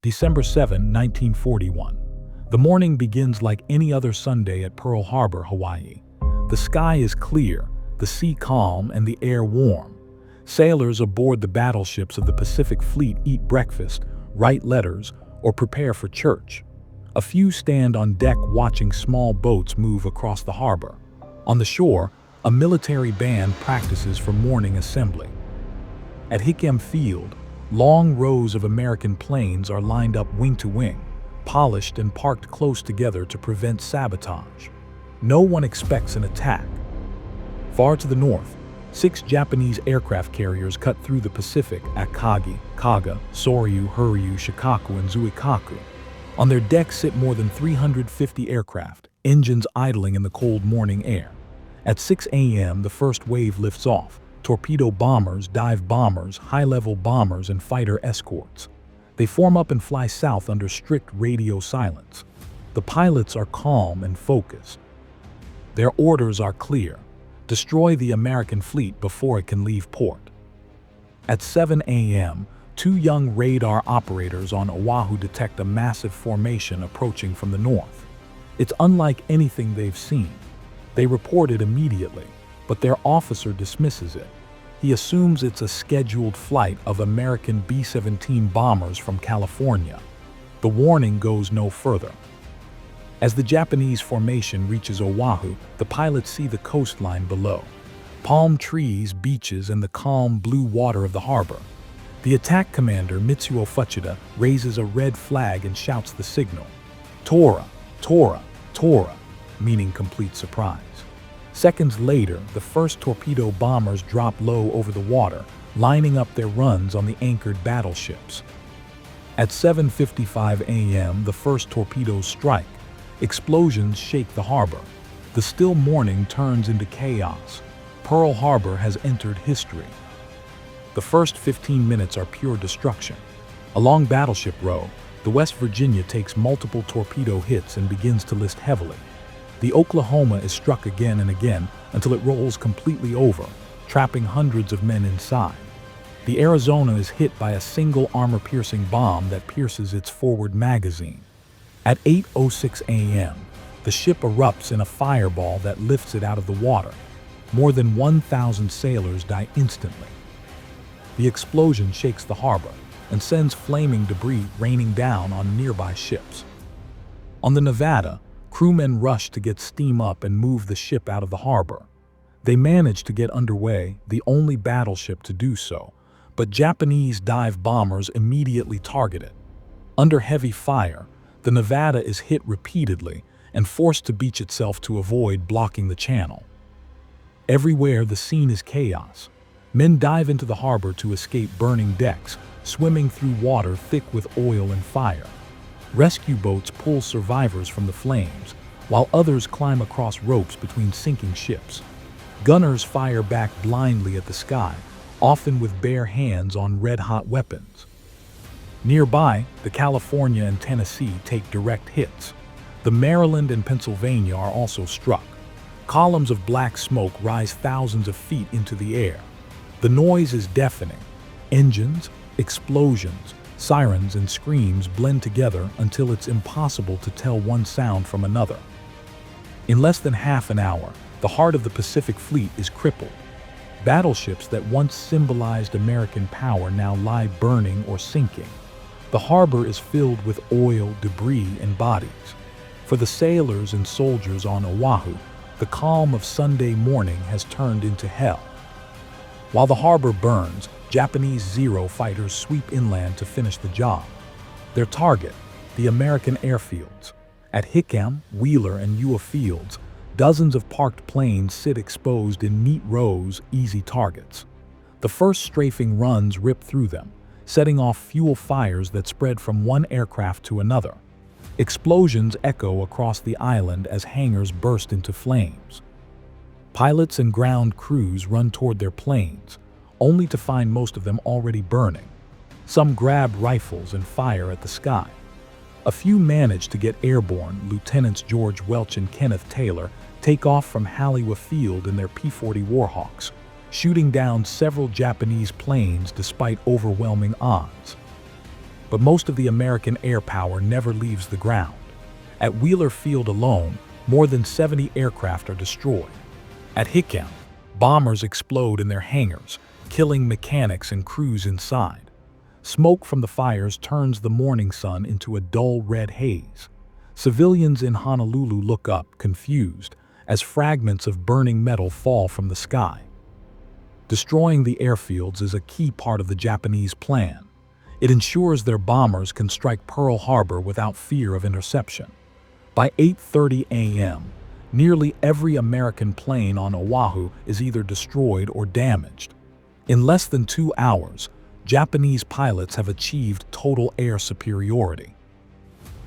December 7, 1941. The morning begins like any other Sunday at Pearl Harbor, Hawaii. The sky is clear, the sea calm, and the air warm. Sailors aboard the battleships of the Pacific Fleet eat breakfast, write letters, or prepare for church. A few stand on deck watching small boats move across the harbor. On the shore, a military band practices for morning assembly. At Hickam Field, long rows of American planes are lined up wing to wing, polished and parked close together to prevent sabotage. No one expects an attack. Far to the north, 6 Japanese aircraft carriers cut through the Pacific at Kagi, Kaga, Soryu, Huryu, Shikaku, and Zuikaku. On their decks sit more than 350 aircraft, engines idling in the cold morning air. At 6 a.m., the first wave lifts off. Torpedo bombers, dive bombers, high-level bombers, and fighter escorts. They form up and fly south under strict radio silence. The pilots are calm and focused. Their orders are clear: destroy the American fleet before it can leave port. At 7 a.m., 2 young radar operators on Oahu detect a massive formation approaching from the north. It's unlike anything they've seen. They report it immediately, but their officer dismisses it. He assumes it's a scheduled flight of American B-17 bombers from California. The warning goes no further. As the Japanese formation reaches Oahu, the pilots see the coastline below. Palm trees, beaches, and the calm blue water of the harbor. The attack commander, Mitsuo Fuchida, raises a red flag and shouts the signal. Tora, Tora, Tora, meaning complete surprise. Seconds later, the first torpedo bombers drop low over the water, lining up their runs on the anchored battleships. At 7:55 a.m., the first torpedoes strike. Explosions shake the harbor. The still morning turns into chaos. Pearl Harbor has entered history. The first 15 minutes are pure destruction. Along Battleship Row, the West Virginia takes multiple torpedo hits and begins to list heavily. The Oklahoma is struck again and again until it rolls completely over, trapping hundreds of men inside. The Arizona is hit by a single armor-piercing bomb that pierces its forward magazine. At 8:06 a.m., the ship erupts in a fireball that lifts it out of the water. More than 1,000 sailors die instantly. The explosion shakes the harbor and sends flaming debris raining down on nearby ships. On the Nevada, crewmen rush to get steam up and move the ship out of the harbor. They manage to get underway, the only battleship to do so, but Japanese dive bombers immediately target it. Under heavy fire, the Nevada is hit repeatedly and forced to beach itself to avoid blocking the channel. Everywhere, the scene is chaos. Men dive into the harbor to escape burning decks, swimming through water thick with oil and fire. Rescue boats pull survivors from the flames, while others climb across ropes between sinking ships. Gunners fire back blindly at the sky, often with bare hands on red-hot weapons. Nearby, the California and Tennessee take direct hits. The Maryland and Pennsylvania are also struck. Columns of black smoke rise thousands of feet into the air. The noise is deafening. Engines, explosions, sirens, and screams blend together until it's impossible to tell one sound from another. In less than half an hour, the heart of the Pacific Fleet is crippled. Battleships that once symbolized American power now lie burning or sinking. The harbor is filled with oil, debris, and bodies. For the sailors and soldiers on Oahu, the calm of Sunday morning has turned into hell. While the harbor burns, Japanese Zero fighters sweep inland to finish the job. Their target, the American airfields. At Hickam, Wheeler, and Airfields, dozens of parked planes sit exposed in neat rows, easy targets. The first strafing runs rip through them, setting off fuel fires that spread from one aircraft to another. Explosions echo across the island as hangars burst into flames. Pilots and ground crews run toward their planes, only to find most of them already burning. Some grab rifles and fire at the sky. A few manage to get airborne. Lieutenants George Welch and Kenneth Taylor take off from Halliwa Field in their P-40 Warhawks, shooting down several Japanese planes despite overwhelming odds. but most of the American air power never leaves the ground. At Wheeler Field alone, more than 70 aircraft are destroyed. At Hickam, bombers explode in their hangars, killing mechanics and crews inside. Smoke from the fires turns the morning sun into a dull red haze. Civilians in Honolulu look up, confused, as fragments of burning metal fall from the sky. Destroying the airfields is a key part of the Japanese plan. It ensures their bombers can strike Pearl Harbor without fear of interception. By 8:30 a.m., nearly every American plane on Oahu is either destroyed or damaged. In less than 2 hours, Japanese pilots have achieved total air superiority.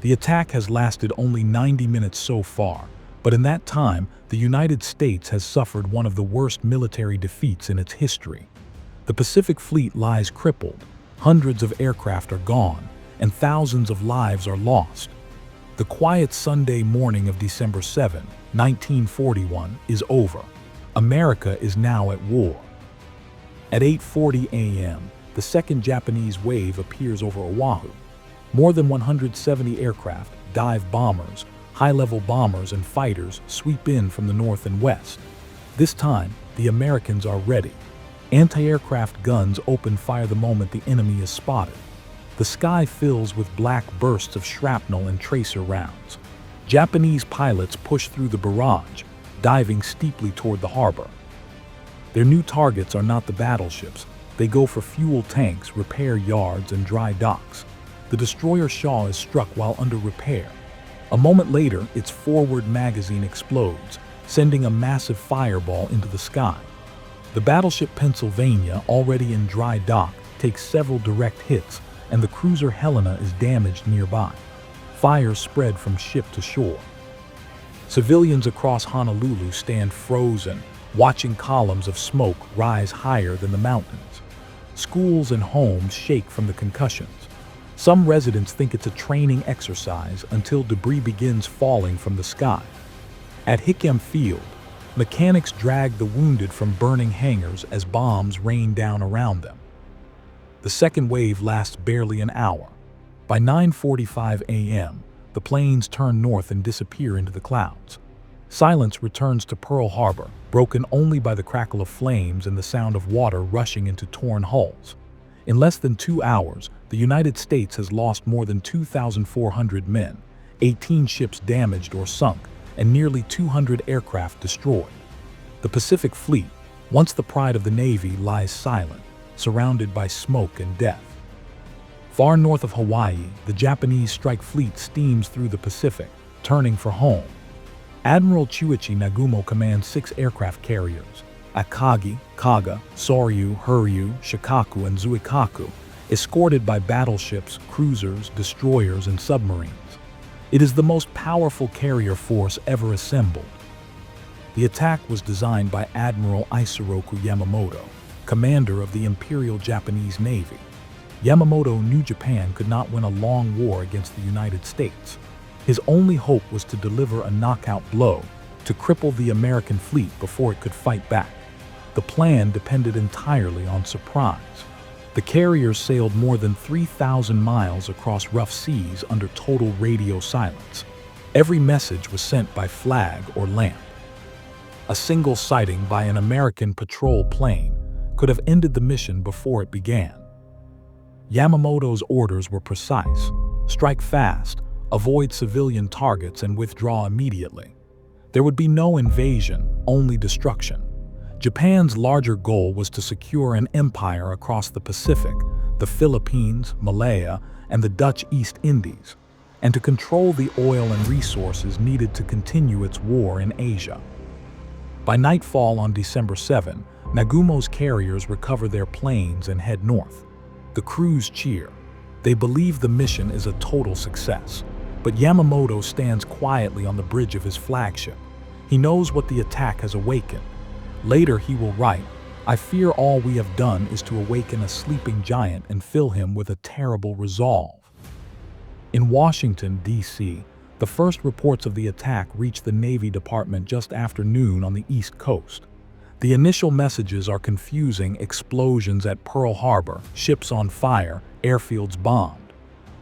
The attack has lasted only 90 minutes so far, but in that time, the United States has suffered one of the worst military defeats in its history. The Pacific Fleet lies crippled, hundreds of aircraft are gone, and thousands of lives are lost. The quiet Sunday morning of December 7, 1941, is over. America is now at war. At 8:40 a.m., the second Japanese wave appears over Oahu. More than 170 aircraft, dive bombers, high-level bombers, and fighters sweep in from the north and west. This time, the Americans are ready. Anti-aircraft guns open fire the moment the enemy is spotted. The sky fills with black bursts of shrapnel and tracer rounds. Japanese pilots push through the barrage, diving steeply toward the harbor. Their new targets are not the battleships. They go for fuel tanks, repair yards, and dry docks. The destroyer Shaw is struck while under repair. A moment later, its forward magazine explodes, sending a massive fireball into the sky. The battleship Pennsylvania, already in dry dock, takes several direct hits, and the cruiser Helena is damaged nearby. Fires spread from ship to shore. Civilians across Honolulu stand frozen, watching columns of smoke rise higher than the mountains. Schools and homes shake from the concussions. Some residents think it's a training exercise until debris begins falling from the sky. At Hickam Field, mechanics drag the wounded from burning hangars as bombs rain down around them. The second wave lasts barely an hour. By 9:45 a.m., the planes turn north and disappear into the clouds. Silence returns to Pearl Harbor, broken only by the crackle of flames and the sound of water rushing into torn hulls. In less than 2 hours, the United States has lost more than 2,400 men, 18 ships damaged or sunk, and nearly 200 aircraft destroyed. The Pacific Fleet, once the pride of the Navy, lies silent, surrounded by smoke and death. Far north of Hawaii, the Japanese strike fleet steams through the Pacific, turning for home. Admiral Chuichi Nagumo commands 6 aircraft carriers, Akagi, Kaga, Soryu, Huryu, Shikaku, and Zuikaku, escorted by battleships, cruisers, destroyers, and submarines. It is the most powerful carrier force ever assembled. The attack was designed by Admiral Isoroku Yamamoto, commander of the Imperial Japanese Navy. Yamamoto knew Japan could not win a long war against the United States. His only hope was to deliver a knockout blow, to cripple the American fleet before it could fight back. The plan depended entirely on surprise. The carriers sailed more than 3,000 miles across rough seas under total radio silence. Every message was sent by flag or lamp. A single sighting by an American patrol plane could have ended the mission before it began. Yamamoto's orders were precise: strike fast, avoid civilian targets, and withdraw immediately. There would be no invasion, only destruction. Japan's larger goal was to secure an empire across the Pacific, the Philippines, Malaya, and the Dutch East Indies, and to control the oil and resources needed to continue its war in Asia. By nightfall on December 7, Nagumo's carriers recover their planes and head north. The crews cheer. They believe the mission is a total success. But Yamamoto stands quietly on the bridge of his flagship. He knows what the attack has awakened. Later he will write, "I fear all we have done is to awaken a sleeping giant and fill him with a terrible resolve." In Washington, D.C., the first reports of the attack reach the Navy Department just after noon on the East Coast. The initial messages are confusing: explosions at Pearl Harbor, ships on fire, airfields bombed.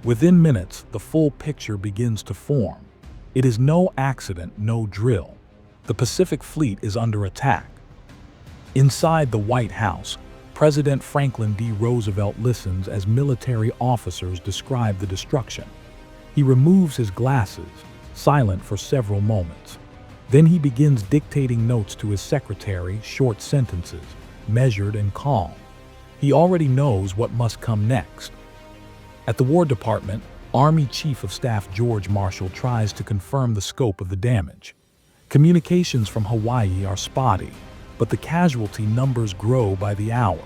Within minutes, the full picture begins to form. It is no accident, no drill. The Pacific Fleet is under attack. Inside the White House, President Franklin D. Roosevelt listens as military officers describe the destruction. He removes his glasses, silent for several moments. Then he begins dictating notes to his secretary, short sentences, measured and calm. He already knows what must come next. At the War Department, Army Chief of Staff George Marshall tries to confirm the scope of the damage. Communications from Hawaii are spotty, but the casualty numbers grow by the hour.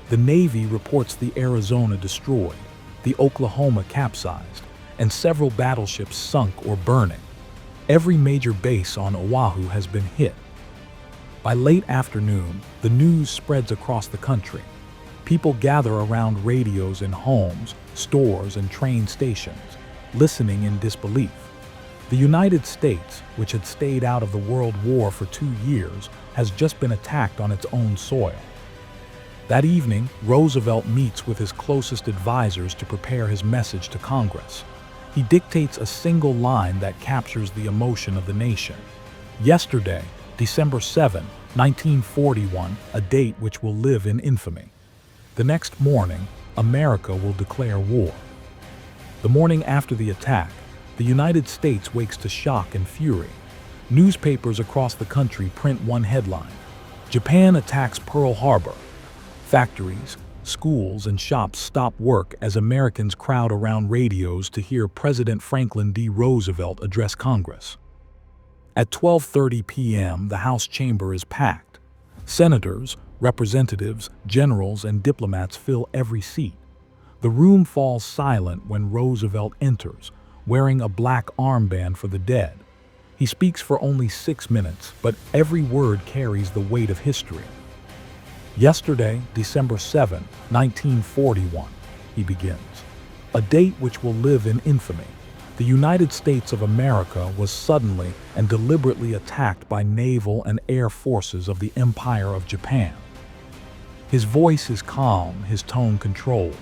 The Navy reports the Arizona destroyed, the Oklahoma capsized, and several battleships sunk or burning. Every major base on Oahu has been hit. By late afternoon, the news spreads across the country. People gather around radios in homes, stores, and train stations, listening in disbelief. The United States, which had stayed out of the World War for 2 years, has just been attacked on its own soil. That evening, Roosevelt meets with his closest advisors to prepare his message to Congress. He dictates a single line that captures the emotion of the nation. Yesterday, December 7, 1941, a date which will live in infamy. The next morning, America will declare war. The morning after the attack, the United States wakes to shock and fury. Newspapers across the country print one headline: Japan attacks Pearl Harbor. Factories, schools, and shops stop work as Americans crowd around radios to hear President Franklin D. Roosevelt address Congress. At 12:30 p.m., the House chamber is packed. Senators, representatives, generals, and diplomats fill every seat. The room falls silent when Roosevelt enters, wearing a black armband for the dead. He speaks for only 6 minutes, but every word carries the weight of history. Yesterday, December 7, 1941, he begins. A date which will live in infamy. The United States of America was suddenly and deliberately attacked by naval and air forces of the Empire of Japan. His voice is calm, his tone controlled.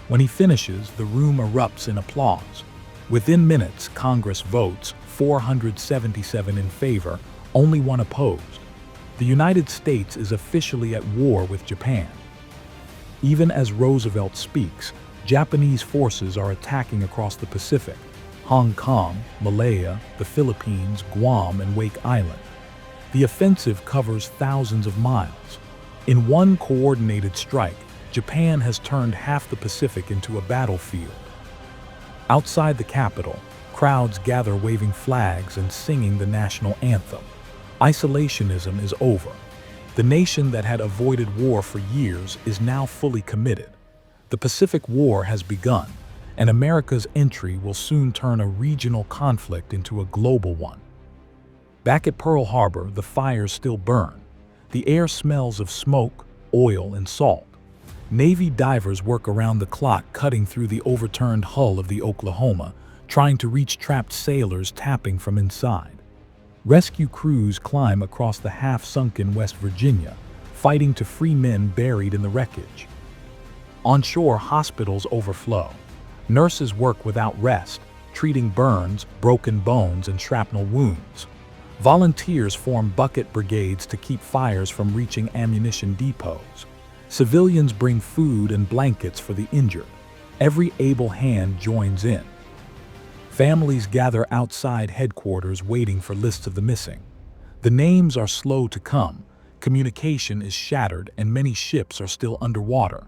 When he finishes, the room erupts in applause. Within minutes, Congress votes 477 in favor, only one opposed. The United States is officially at war with Japan. Even as Roosevelt speaks, Japanese forces are attacking across the Pacific: Hong Kong, Malaya, the Philippines, Guam, and Wake Island. The offensive covers thousands of miles. In one coordinated strike, Japan has turned half the Pacific into a battlefield. Outside the capital, crowds gather waving flags and singing the national anthem. Isolationism is over. The nation that had avoided war for years is now fully committed. The Pacific War has begun, and America's entry will soon turn a regional conflict into a global one. Back at Pearl Harbor, the fires still burn. The air smells of smoke, oil, and salt. Navy divers work around the clock, cutting through the overturned hull of the Oklahoma, trying to reach trapped sailors tapping from inside. Rescue crews climb across the half-sunken West Virginia, fighting to free men buried in the wreckage. On shore, hospitals overflow. Nurses work without rest, treating burns, broken bones, and shrapnel wounds. Volunteers form bucket brigades to keep fires from reaching ammunition depots. Civilians bring food and blankets for the injured. Every able hand joins in. Families gather outside headquarters waiting for lists of the missing. The names are slow to come, communication is shattered, and many ships are still underwater.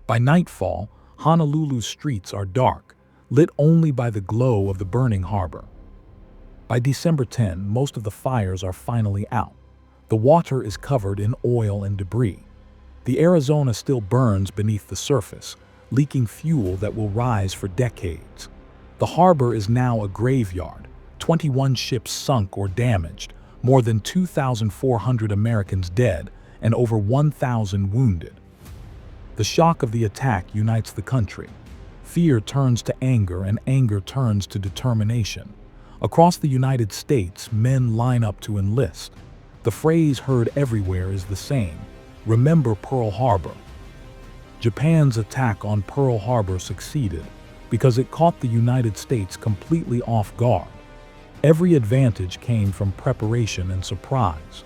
By nightfall, Honolulu's streets are dark, lit only by the glow of the burning harbor. By December 10, most of the fires are finally out. The water is covered in oil and debris. The Arizona still burns beneath the surface, leaking fuel that will rise for decades. The harbor is now a graveyard, 21 ships sunk or damaged, more than 2,400 Americans dead, and over 1,000 wounded. The shock of the attack unites the country. Fear turns to anger, and anger turns to determination. Across the United States, men line up to enlist. The phrase heard everywhere is the same: remember Pearl Harbor. Japan's attack on Pearl Harbor succeeded. because it caught the United States completely off guard. Every advantage came from preparation and surprise.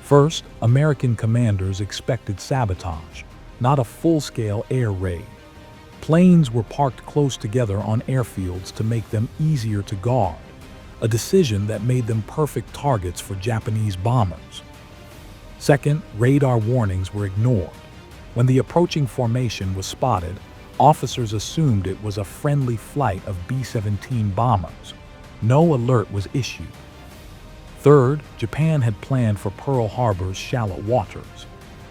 First, American commanders expected sabotage, not a full-scale air raid. Planes were parked close together on airfields to make them easier to guard, a decision that made them perfect targets for Japanese bombers. Second, radar warnings were ignored. When the approaching formation was spotted, officers assumed it was a friendly flight of B-17 bombers. No alert was issued. Third, Japan had planned for Pearl Harbor's shallow waters.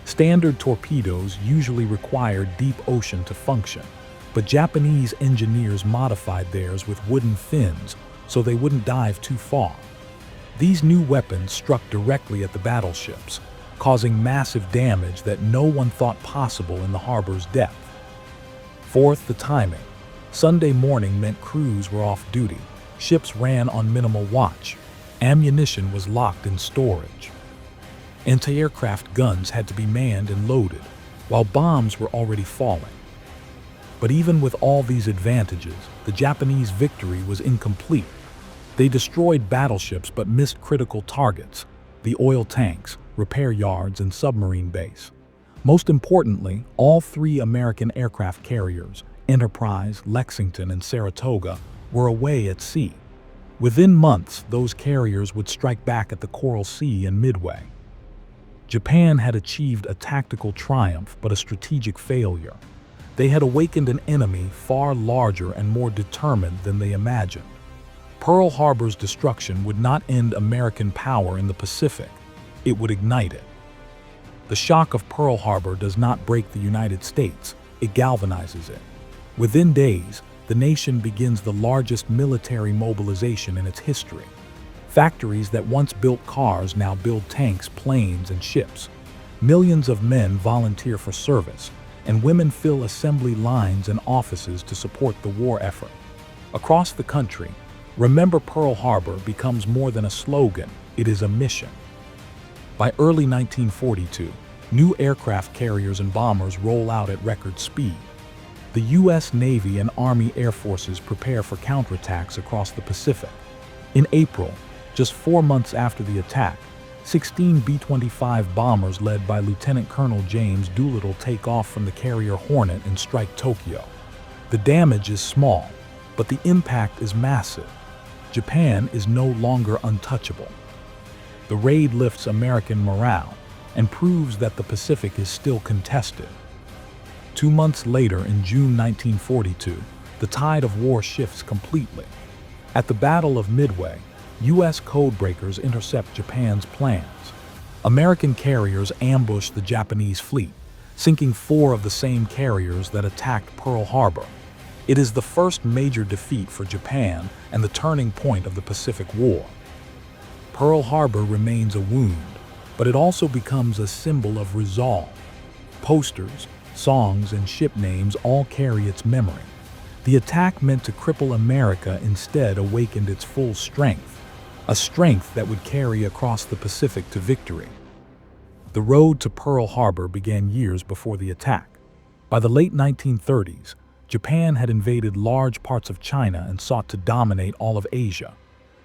Standard torpedoes usually required deep ocean to function, but Japanese engineers modified theirs with wooden fins so they wouldn't dive too far. These new weapons struck directly at the battleships, causing massive damage that no one thought possible in the harbor's depth. Fourth, the timing. Sunday morning meant crews were off duty. Ships ran on minimal watch. Ammunition was locked in storage. Anti-aircraft guns had to be manned and loaded, while bombs were already falling. But even with all these advantages, the Japanese victory was incomplete. They destroyed battleships but missed critical targets: the oil tanks, repair yards, and submarine base. Most importantly, all three American aircraft carriers, Enterprise, Lexington, and Saratoga, were away at sea. Within months, those carriers would strike back at the Coral Sea and Midway. Japan had achieved a tactical triumph but a strategic failure. They had awakened an enemy far larger and more determined than they imagined. Pearl Harbor's destruction would not end American power in the Pacific. It would ignite it. The shock of Pearl Harbor does not break the United States, it galvanizes it. Within days, the nation begins the largest military mobilization in its history. Factories that once built cars now build tanks, planes, and ships. Millions of men volunteer for service, and women fill assembly lines and offices to support the war effort. Across the country, "Remember Pearl Harbor" becomes more than a slogan, it is a mission. By early 1942, new aircraft carriers and bombers roll out at record speed. The U.S. Navy and Army Air Forces prepare for counterattacks across the Pacific. In April, just 4 months after the attack, 16 B-25 bombers led by Lieutenant Colonel James Doolittle take off from the carrier Hornet and strike Tokyo. The damage is small, but the impact is massive. Japan is no longer untouchable. The raid lifts American morale and proves that the Pacific is still contested. 2 months later, in June 1942, the tide of war shifts completely. At the Battle of Midway, U.S. codebreakers intercept Japan's plans. American carriers ambush the Japanese fleet, sinking 4 of the same carriers that attacked Pearl Harbor. It is the first major defeat for Japan and the turning point of the Pacific War. Pearl Harbor remains a wound, but it also becomes a symbol of resolve. Posters, songs, and ship names all carry its memory. The attack meant to cripple America instead awakened its full strength, a strength that would carry across the Pacific to victory. The road to Pearl Harbor began years before the attack. By the late 1930s, Japan had invaded large parts of China and sought to dominate all of Asia.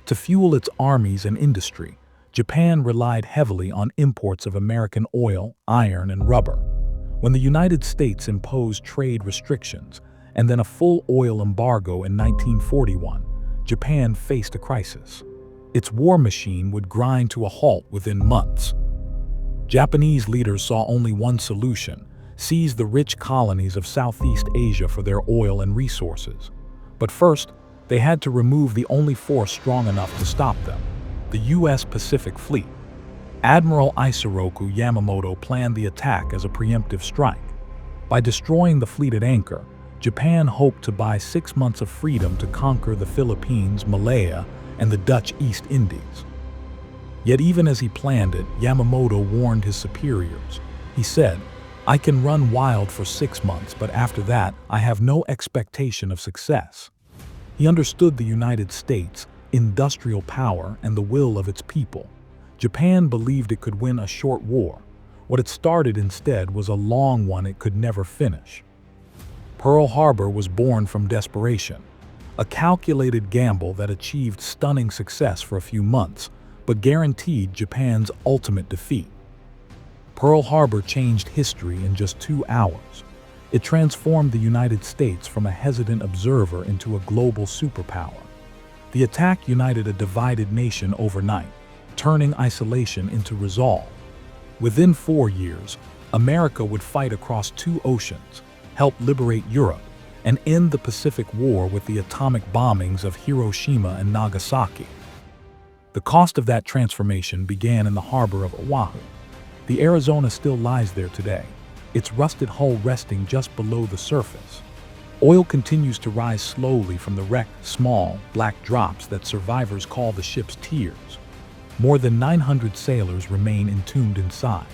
To fuel its armies and industry, Japan relied heavily on imports of American oil, iron, and rubber. When the United States imposed trade restrictions and then a full oil embargo in 1941, Japan faced a crisis. Its war machine would grind to a halt within months. Japanese leaders saw only one solution: seize the rich colonies of Southeast Asia for their oil and resources. But first, they had to remove the only force strong enough to stop them: the U.S. Pacific Fleet. Admiral Isoroku Yamamoto planned the attack as a preemptive strike. By destroying the fleet at anchor, Japan hoped to buy 6 months of freedom to conquer the Philippines, Malaya, and the Dutch East Indies. Yet even as he planned it, Yamamoto warned his superiors. He said, "I can run wild for 6 months, but after that, I have no expectation of success." He understood the United States, industrial power, and the will of its people. Japan believed it could win a short war. What it started instead was a long one it could never finish. Pearl Harbor was born from desperation, a calculated gamble that achieved stunning success for a few months, but guaranteed Japan's ultimate defeat. Pearl Harbor changed history in just 2 hours. It transformed the United States from a hesitant observer into a global superpower. The attack united a divided nation overnight, turning isolation into resolve. Within 4 years, America would fight across 2 oceans, help liberate Europe, and end the Pacific War with the atomic bombings of Hiroshima and Nagasaki. The cost of that transformation began in the harbor of Oahu. The Arizona still lies there today, its rusted hull resting just below the surface. Oil continues to rise slowly from the wrecked, small, black drops that survivors call the ship's tears. More than 900 sailors remain entombed inside.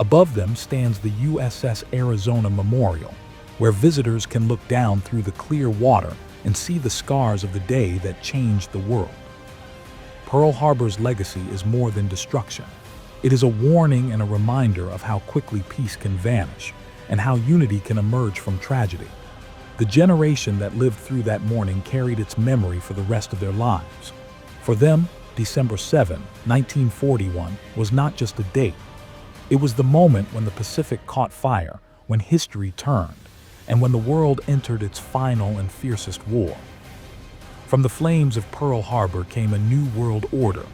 Above them stands the USS Arizona Memorial, where visitors can look down through the clear water and see the scars of the day that changed the world. Pearl Harbor's legacy is more than destruction. It is a warning and a reminder of how quickly peace can vanish and how unity can emerge from tragedy. The generation that lived through that morning carried its memory for the rest of their lives. For them, December 7, 1941 was not just a date. It was the moment when the Pacific caught fire, when history turned, and when the world entered its final and fiercest war. From the flames of Pearl Harbor came a new world order,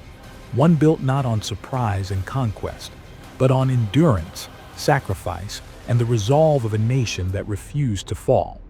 one built not on surprise and conquest, but on endurance, sacrifice, and the resolve of a nation that refused to fall.